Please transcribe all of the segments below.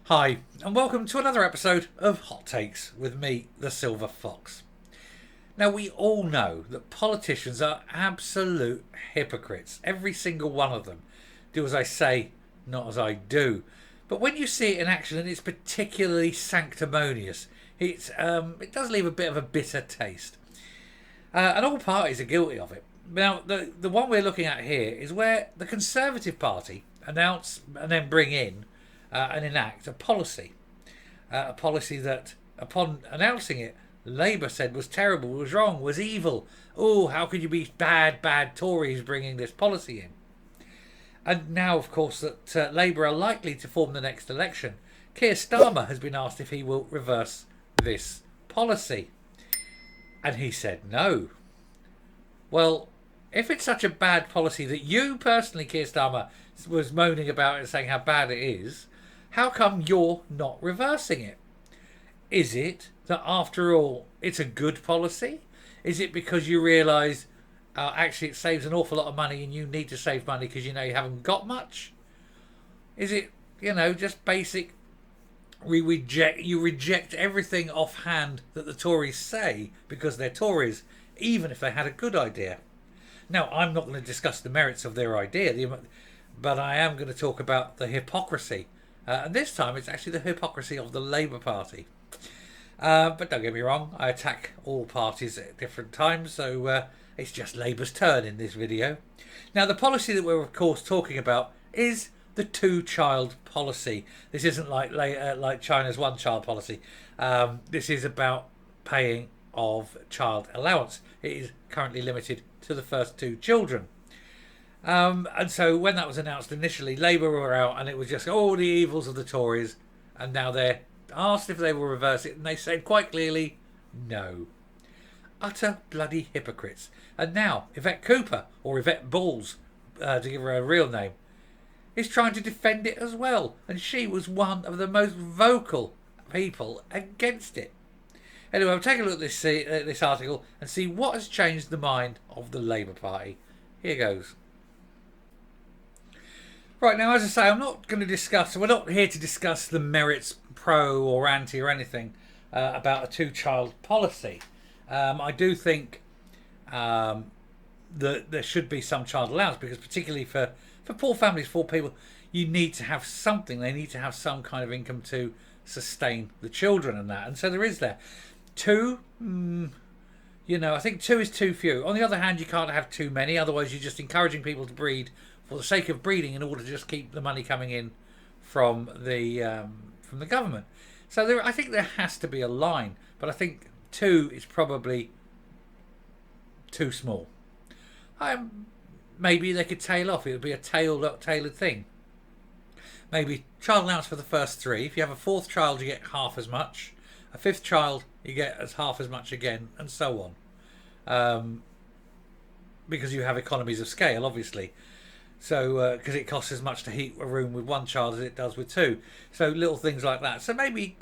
Hi, and welcome to another episode of Hot Takes with me, the Silver Fox. Now, we all know that politicians are absolute hypocrites. Every single one of them. Do as I say, not as I do. But when you see it in action, and it's particularly sanctimonious, it does leave a bit of a bitter taste. And all parties are guilty of it. Now, the one we're looking at here is where the Conservative Party announce and then bring in and enact a policy that, upon announcing it, Labour said was terrible, was wrong, was evil. Oh, how could you be bad Tories bringing this policy in? And now, of course, that Labour are likely to form the next election, Keir Starmer has been asked if he will reverse this policy. And he said no. Well, if it's such a bad policy that you personally, Keir Starmer, was moaning about and saying how bad it is, how come you're not reversing it? Is it that, after all, it's a good policy? Is it because you realise actually it saves an awful lot of money and you need to save money because you know you haven't got much? Is it, just basic, you reject everything offhand that the Tories say because they're Tories, even if they had a good idea? Now, I'm not going to discuss the merits of their idea, but I am going to talk about the hypocrisy. And this time it's actually the hypocrisy of the Labour Party. But don't get me wrong, I attack all parties at different times, so it's just Labour's turn in this video. Now, the policy that we're of course talking about is the two-child policy. This isn't like China's one-child policy. This is about paying of child allowance. It is currently limited to the first two children. And so when that was announced initially, Labour were out and it was just all the evils of the Tories, and now they're asked if they will reverse it, and they said quite clearly no. Utter bloody hypocrites. And now Yvette Cooper, or Yvette Balls, to give her a real name, is trying to defend it as well, and she was one of the most vocal people against it. Anyway, we'll take a look at this article and see what has changed the mind of the Labour Party. Here goes. Right, now, as I say, we're not here to discuss the merits, pro or anti or anything, about a two-child policy. I do think that there should be some child allowance, because particularly for poor families, for people, you need to have something. They need to have some kind of income to sustain the children and that. And so there is there. Two, I think two is too few. On the other hand, you can't have too many, otherwise you're just encouraging people to breed for the sake of breeding in order to just keep the money coming in from the government. So I think there has to be a line, but I think two is probably too small. Maybe they could tail off. It would be a tailored thing. Maybe child allowance for the first three. If you have a fourth child, you get half as much. A fifth child, you get half as much again, and so on. Because you have economies of scale, obviously. So, because it costs as much to heat a room with one child as it does with two. So little things like that. So maybe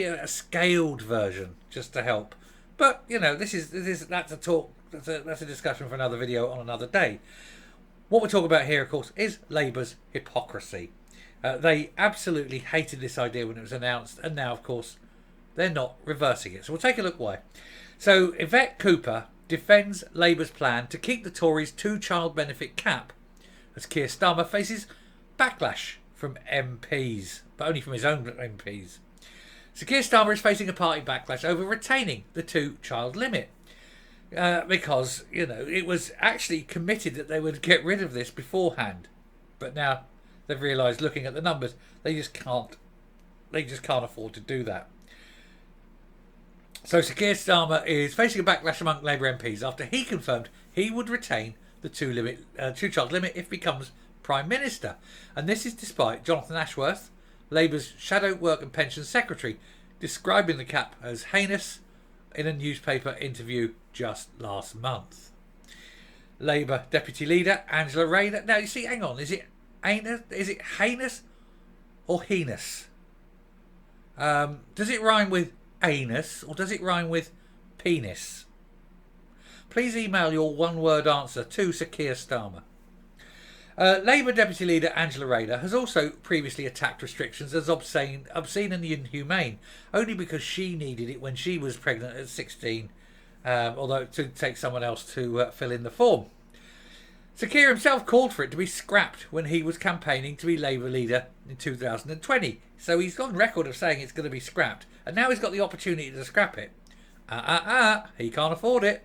a scaled version just to help. But that's a talk. That's a discussion for another video on another day. What we're talking about here, of course, is Labour's hypocrisy. They absolutely hated this idea when it was announced, and now, of course, they're not reversing it. So we'll take a look why. So Yvette Cooper defends Labour's plan to keep the Tories' two-child benefit cap, as Keir Starmer faces backlash from MPs, but only from his own MPs. So Keir Starmer is facing a party backlash over retaining the two-child limit. Because, it was actually committed that they would get rid of this beforehand. But now they've realised, looking at the numbers, they just can't afford to do that. So Sir Keir Starmer is facing a backlash among Labour MPs after he confirmed he would retain the two-child limit if becomes Prime Minister. And this is despite Jonathan Ashworth, Labour's Shadow Work and Pensions Secretary, describing the cap as heinous in a newspaper interview just last month. Labour Deputy Leader Angela Rayner. Now, you see, hang on, is it heinous or heinous? Does it rhyme with anus or does it rhyme with penis? Please email your one-word answer to Sir Keir Starmer. Labour Deputy Leader Angela Rayner has also previously attacked restrictions as obscene and inhumane, only because she needed it when she was pregnant at 16, although to take someone else to fill in the form. Sir Keir himself called for it to be scrapped when he was campaigning to be Labour leader in 2020. So he's on record of saying it's going to be scrapped, and now he's got the opportunity to scrap it. He can't afford it.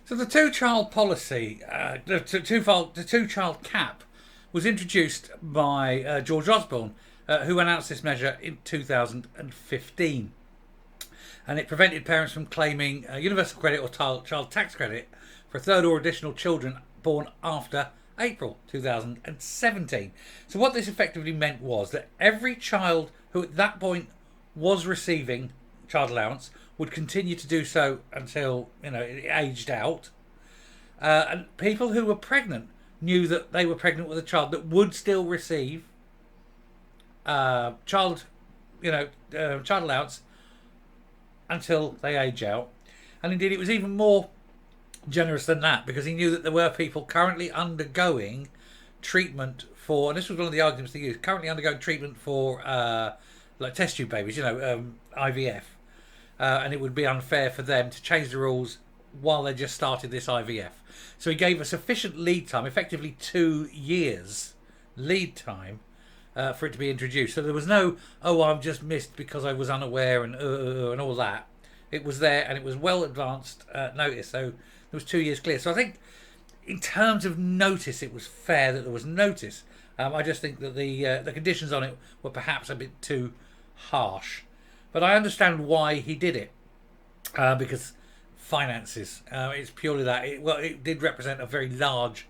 So the two-child policy, the two-child cap, was introduced by George Osborne, who announced this measure in 2015. And it prevented parents from claiming universal credit or child tax credit for a third or additional children born after April 2017. So what this effectively meant was that every child who at that point was receiving child allowance would continue to do so until it aged out. And people who were pregnant knew that they were pregnant with a child that would still receive child allowance until they age out. And indeed, it was even more generous than that, because he knew that there were people currently undergoing treatment for, and this was one of the arguments they used, currently undergoing treatment for like test tube babies, IVF. And it would be unfair for them to change the rules while they just started this IVF. So he gave a sufficient lead time, effectively 2 years lead time, for it to be introduced. So there was no, I've just missed because I was unaware and all that. It was there, and it was well advanced notice. So there was 2 years clear. So I think in terms of notice, it was fair that there was notice. I just think that the conditions on it were perhaps a bit too harsh. But I understand why he did it, because finances. It's purely that. It did represent a very large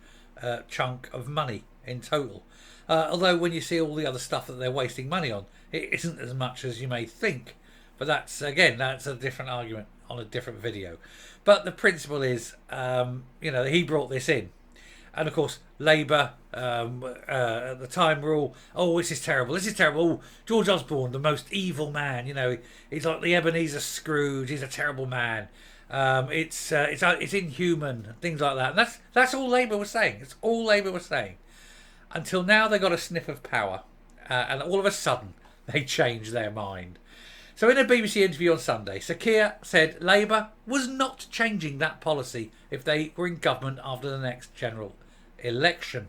chunk of money in total. Although when you see all the other stuff that they're wasting money on, it isn't as much as you may think. But that's a different argument on a different video. But the principle is, he brought this in. And of course, Labour at the time were all, this is terrible. Oh, George Osborne, the most evil man. He's like the Ebenezer Scrooge. He's a terrible man. It's inhuman, things like that. And that's all Labour was saying. It's all Labour was saying. Until now, they got a sniff of power, and all of a sudden, they changed their mind. So in a BBC interview on Sunday, Sir Keir said Labour was not changing that policy if they were in government after the next general election.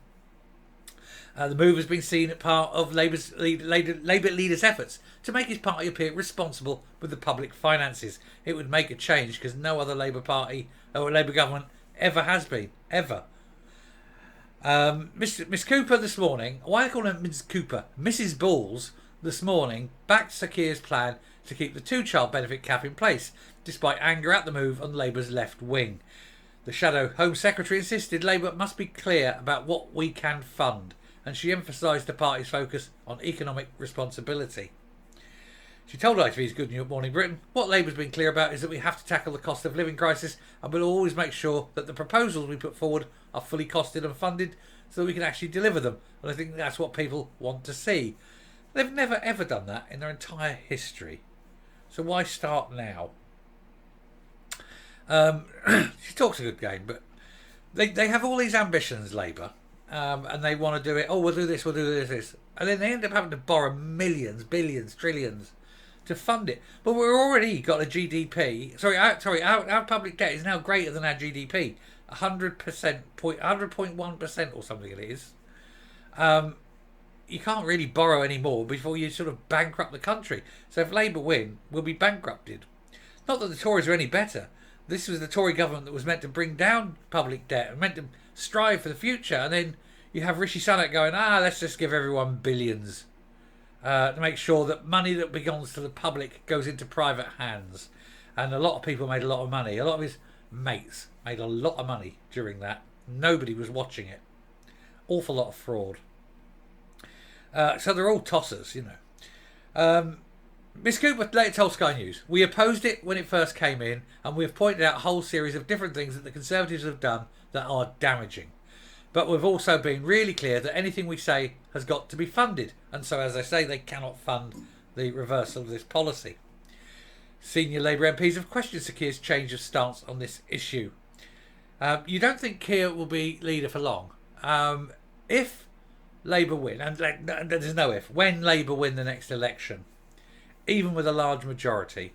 The move has been seen as part of Labour leader's efforts to make his party appear responsible with the public finances. It would make a change because no other Labour party or Labour government ever has been, ever. Miss Cooper this morning, why I call her Miss Cooper, Mrs. Balls this morning backed Sir Keir's plan to keep the two-child benefit cap in place, despite anger at the move on Labour's left wing. The Shadow Home Secretary insisted Labour must be clear about what we can fund, and she emphasised the party's focus on economic responsibility. She told ITV's Good Morning Britain, what Labour's been clear about is that we have to tackle the cost of living crisis, and we'll always make sure that the proposals we put forward are fully costed and funded so that we can actually deliver them. And I think that's what people want to see. They've never ever done that in their entire history. So why start now? She talks a good game, but they have all these ambitions, Labour, and they want to do it. We'll do this, and then they end up having to borrow millions, billions, trillions to fund it. But we're already got a GDP. Our public debt is now greater than our GDP, 100.1% or something it is. You can't really borrow any more before you sort of bankrupt the country. So if Labour win, we'll be bankrupted. Not that the Tories are any better. This was the Tory government that was meant to bring down public debt and meant to strive for the future. And then you have Rishi Sunak going, let's just give everyone billions to make sure that money that belongs to the public goes into private hands. And a lot of people made a lot of money. A lot of his mates made a lot of money during that. Nobody was watching it. Awful lot of fraud. So they're all tossers, Miss Cooper later told Sky News, we opposed it when it first came in, and we have pointed out a whole series of different things that the Conservatives have done that are damaging. But we've also been really clear that anything we say has got to be funded. And so, as I say, they cannot fund the reversal of this policy. Senior Labour MPs have questioned Sir Keir's change of stance on this issue. You don't think Keir will be leader for long? If Labour win, and there's no if, when Labour win the next election, even with a large majority,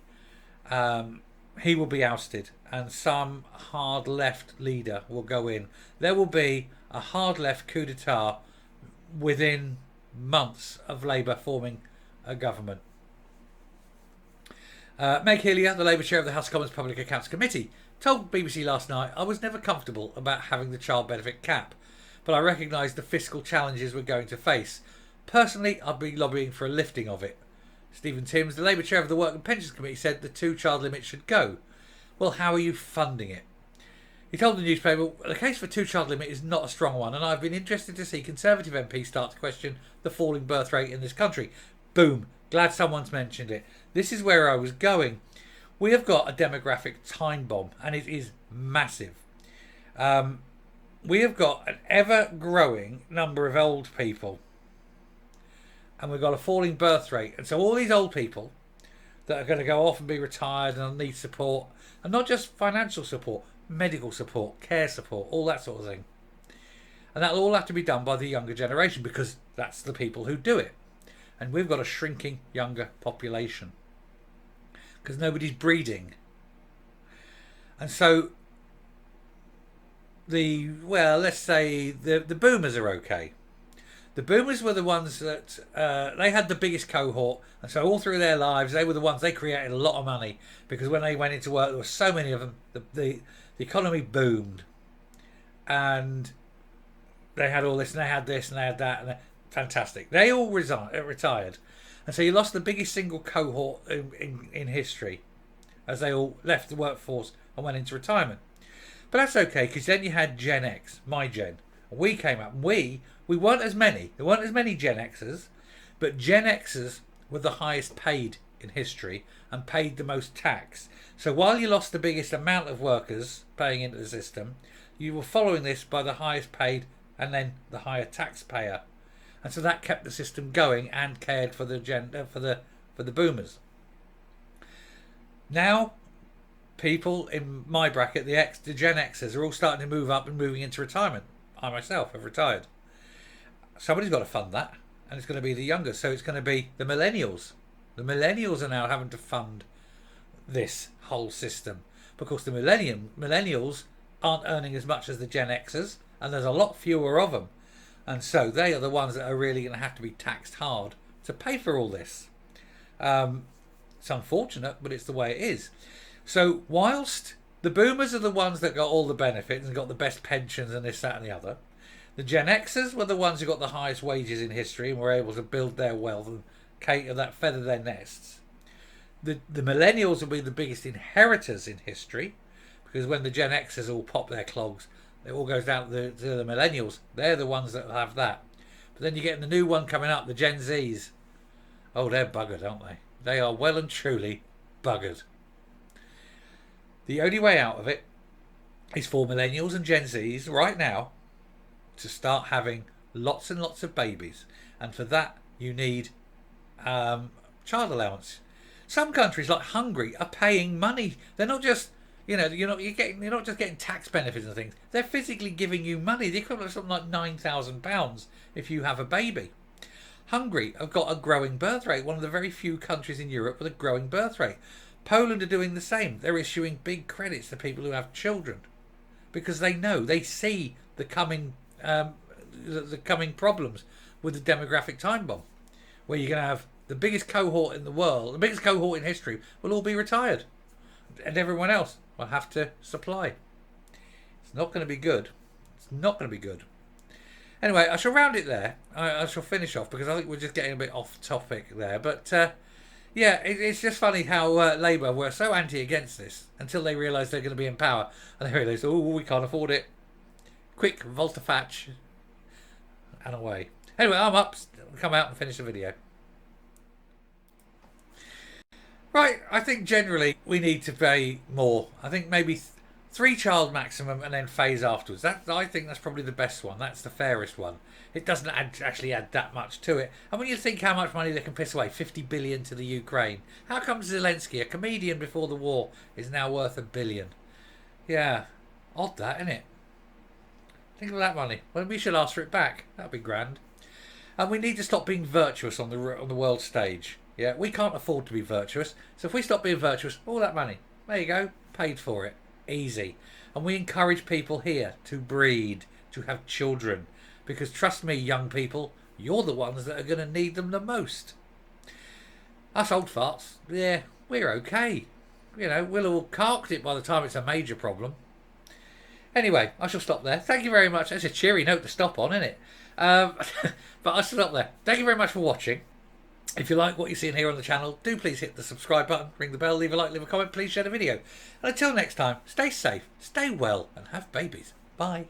he will be ousted and some hard left leader will go in. There will be a hard left coup d'etat within months of Labour forming a government. Meg Hillier, the Labour chair of the House of Commons Public Accounts Committee, told BBC last night, "I was never comfortable about having the child benefit cap, but I recognise the fiscal challenges we're going to face. Personally, I'd be lobbying for a lifting of it." Stephen Timms, the Labour chair of the Work and Pensions Committee, said the 2-child limit should go. Well, how are you funding it? He told the newspaper, "The case for 2-child limit is not a strong one, and I've been interested to see Conservative MPs start to question the falling birth rate in this country." Boom. Glad someone's mentioned it. This is where I was going. We have got a demographic time bomb, and it is massive. We have got an ever-growing number of old people, and we've got a falling birth rate. And so all these old people that are going to go off and be retired and need support, and not just financial support, medical support, care support, all that sort of thing. And that'll all have to be done by the younger generation, because that's the people who do it. And we've got a shrinking younger population because nobody's breeding. And so let's say the boomers are okay. The boomers were the ones that they had the biggest cohort, and so all through their lives they were the ones, they created a lot of money, because when they went into work there were so many of them. The economy boomed, and they had all this and they had this and they had that, and fantastic. They all retired, and so you lost the biggest single cohort in history as they all left the workforce and went into retirement. But that's okay, because then you had Gen X, my gen. We came up. We weren't as many. There weren't as many Gen Xers, but Gen Xers were the highest paid in history and paid the most tax. So while you lost the biggest amount of workers paying into the system, you were following this by the highest paid and then the higher taxpayer. And so that kept the system going and cared for the for the boomers. Now, people in my bracket, the Gen Xers, are all starting to move up and moving into retirement. I myself have retired. Somebody's got to fund that, and it's going to be the younger. So it's going to be the millennials. The millennials are now having to fund this whole system, because the millennials aren't earning as much as the Gen Xers, and there's a lot fewer of them. And so they are the ones that are really going to have to be taxed hard to pay for all this. It's unfortunate, but it's the way it is. So whilst the boomers are the ones that got all the benefits and got the best pensions and this, that and the other, the Gen Xers were the ones who got the highest wages in history and were able to build their wealth and feather their nests. The millennials will be the biggest inheritors in history, because when the Gen Xers all pop their clogs, it all goes down to the millennials. They're the ones that will have that. But then you get the new one coming up, the Gen Zs. Oh, they're buggered, aren't they? They are well and truly buggered. The only way out of it is for millennials and Gen Zs right now to start having lots and lots of babies. And for that, you need child allowance. Some countries like Hungary are paying money. They're not just... you're not just getting tax benefits and things. They're physically giving you money. The equivalent of something like £9,000 if you have a baby. Hungary have got a growing birth rate. One of the very few countries in Europe with a growing birth rate. Poland are doing the same. They're issuing big credits to people who have children, because they see the coming problems with the demographic time bomb, where you're going to have the biggest cohort in the world, the biggest cohort in history, will all be retired, and everyone else will have to supply. It's not going to be good. It's not going to be good. Anyway, I shall round it there. I shall finish off, because I think we're just getting a bit off topic there. But it's just funny how Labour were so against this until they realised they're going to be in power, and they realised, oh, we can't afford it. Quick, volte-face, and away. Anyway, I'm up. Come out and finish the video. Right, I think generally we need to pay more. I think maybe 3-child maximum and then phase afterwards. I think that's probably the best one. That's the fairest one. It doesn't actually add that much to it. And when you think how much money they can piss away, 50 billion to the Ukraine. How come Zelensky, a comedian before the war, is now worth $1 billion? Yeah, odd that, isn't it? Think of that money. Well, we should ask for it back. That'd be grand. And we need to stop being virtuous on the world stage. Yeah, we can't afford to be virtuous. So if we stop being virtuous, all that money, there you go, paid for it. Easy. And we encourage people here to breed, to have children. Because trust me, young people, you're the ones that are going to need them the most. Us old farts, yeah, we're okay. You know, we'll all carked it by the time it's a major problem. Anyway, I shall stop there. Thank you very much. That's a cheery note to stop on, isn't it? But I shall stop there. Thank you very much for watching. If you like what you're seeing here on the channel, do please hit the subscribe button, ring the bell, leave a like, leave a comment, please share the video. And until next time, stay safe, stay well, and have babies. Bye.